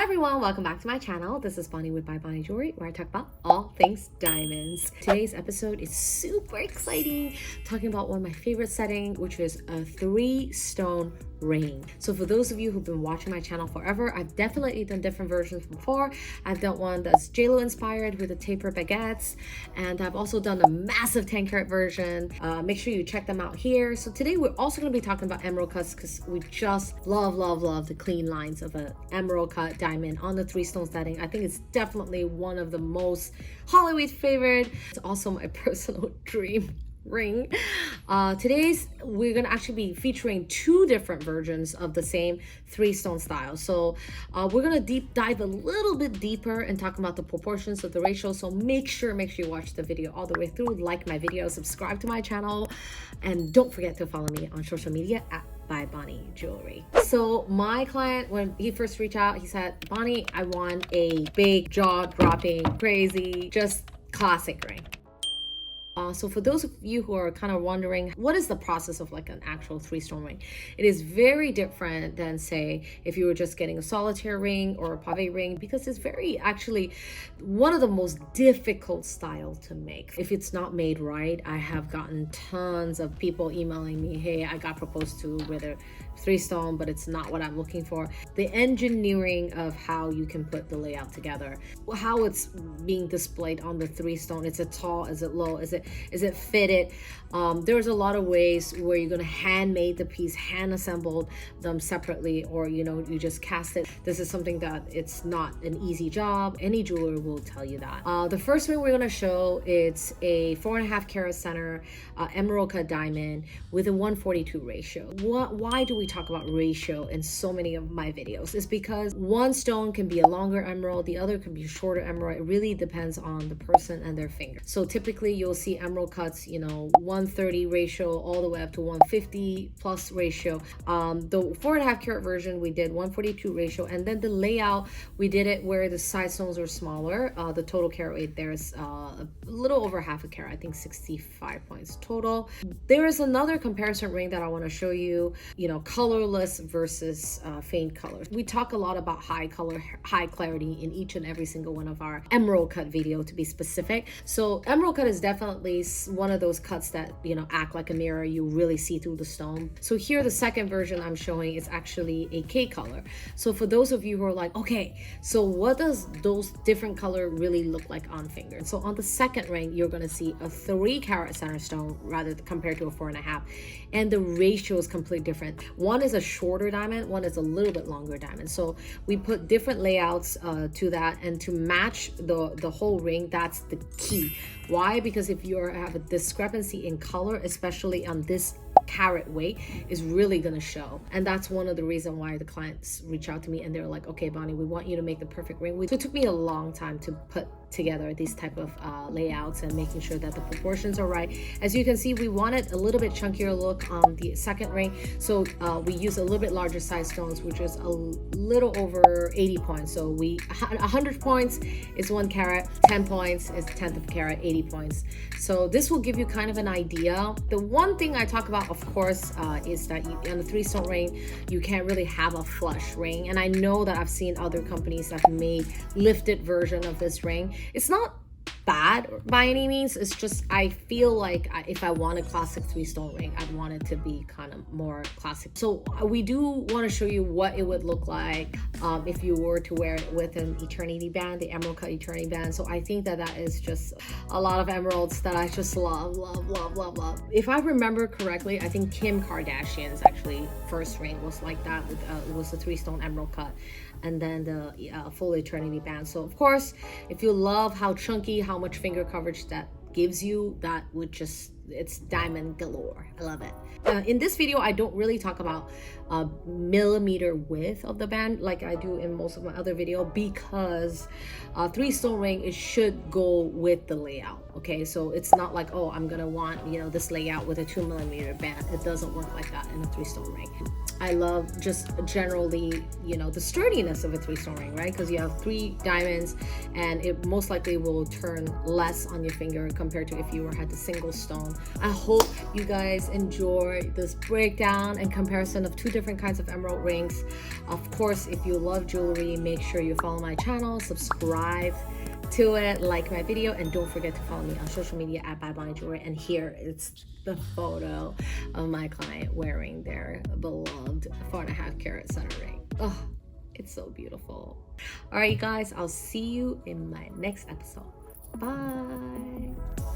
Hi everyone, welcome back to my channel. This is Bonnie with bybonnie Jewelry, where I talk about all things diamonds. Today's episode is super exciting, talking about one of my favorite settings, which is a 3-stone ring. So for those of you who've been watching my channel forever, I've definitely done different versions before. I've done one that's JLo inspired with the taper baguettes, and I've also done a massive 10 karat version. Make sure you check them out here. So today we're also going to be talking about emerald cuts, because we just love the clean lines of an emerald cut diamond on the 3-stone setting. I think it's definitely one of the most Hollywood favorite. It's also my personal dream ring. We're gonna actually be featuring 2 different versions of the same 3-stone style. So we're gonna deep dive a little bit deeper and talk about the proportions of the ratio. So make sure you watch the video all the way through, like my video, subscribe to my channel, and don't forget to follow me on social media at bybonnie Jewelry. So my client, when he first reached out, he said, Bonnie, I want a big, jaw-dropping, crazy, just classic ring. So for those of you who are kind of wondering, what is the process of like an actual 3-stone ring? It is very different than, say, if you were just getting a solitaire ring or a pave ring, because it's very actually one of the most difficult style to make. If it's not made right, I have gotten tons of people emailing me, hey, I got proposed to with a 3-stone, but it's not what I'm looking for. The engineering of how you can put the layout together, how it's being displayed on the 3-stone, is it tall, is it low, is it fitted? There's a lot of ways where you're gonna handmade the piece, hand assembled them separately, or you just cast it. This is something that it's not an easy job. Any jeweler will tell you that. The first ring we're gonna show, it's a 4.5 carat center emerald cut diamond with a 1:42 ratio. Why do we talk about ratio in so many of my videos? Is because one stone can be a longer emerald, the other can be a shorter emerald. It really depends on the person and their finger. So typically you'll see emerald cuts, 1:30 ratio all the way up to 1:50 plus ratio. The 4.5 carat version, we did 1:42 ratio, and then the layout, we did it where the side stones are smaller. The total carat weight there is a little over half a carat, I think 65 points total. There is another comparison ring that I want to show you, colorless versus faint colors. We talk a lot about high color, high clarity in each and every single one of our emerald cut video, to be specific. So emerald cut is definitely one of those cuts that act like a mirror. You really see through the stone. So here, the second version I'm showing is actually a K color. So for those of you who are like, okay, so what does those different color really look like on finger? So on the second ring, you're going to see a 3 carat center stone rather compared to a 4.5, and the ratio is completely different. One is a shorter diamond, one is a little bit longer diamond. So we put different layouts to that, and to match the whole ring, that's the key. Why? Because if you have a discrepancy in color, especially on this carat weight, is really going to show. And that's one of the reasons why the clients reach out to me and they're like, okay, Bonnie, we want you to make the perfect ring. So it took me a long time to put together these type of layouts and making sure that the proportions are right. As you can see, we wanted a little bit chunkier look on the second ring, so we use a little bit larger size stones, which is a little over 80 points. So 100 points is 1 carat, 10 points is 1/10 of a carat, 80 points. So this will give you kind of an idea. The one thing I talk about, of course, is that on the 3-stone ring, you can't really have a flush ring. And I know that I've seen other companies that have made lifted version of this ring. It's not bad by any means. It's just, I feel like if I want a classic 3-stone ring, I'd want it to be kind of more classic. So we do want to show you what it would look like if you were to wear it with an eternity band, the emerald cut eternity band. So I think that is just a lot of emeralds that I just love. If I remember correctly, I think Kim Kardashian's actually first ring was like that. It was a 3-stone emerald cut, and then the full eternity band. So of course, if you love how chunky, how much finger coverage that gives you, that would just, it's diamond galore. I love it. In this video, I don't really talk about millimeter width of the band like I do in most of my other video, because 3-stone ring, it should go with the layout. Okay, so it's not like, oh, I'm gonna want this layout with a 2mm band. It doesn't work like that in a 3-stone ring. I love just generally, the sturdiness of a 3-stone ring, right? Because you have 3 diamonds, and it most likely will turn less on your finger compared to if you had the single stone I hope you guys enjoy this breakdown and comparison of two different kinds of emerald rings. Of course, if you love jewelry, make sure you follow my channel, subscribe to it, like my video, and don't forget to follow me on social media at bybonnie jewelry. And here it's the photo of my client wearing their beloved 4.5 carat center ring. Oh, it's so beautiful. All right, you guys, I'll see you in my next episode. Bye.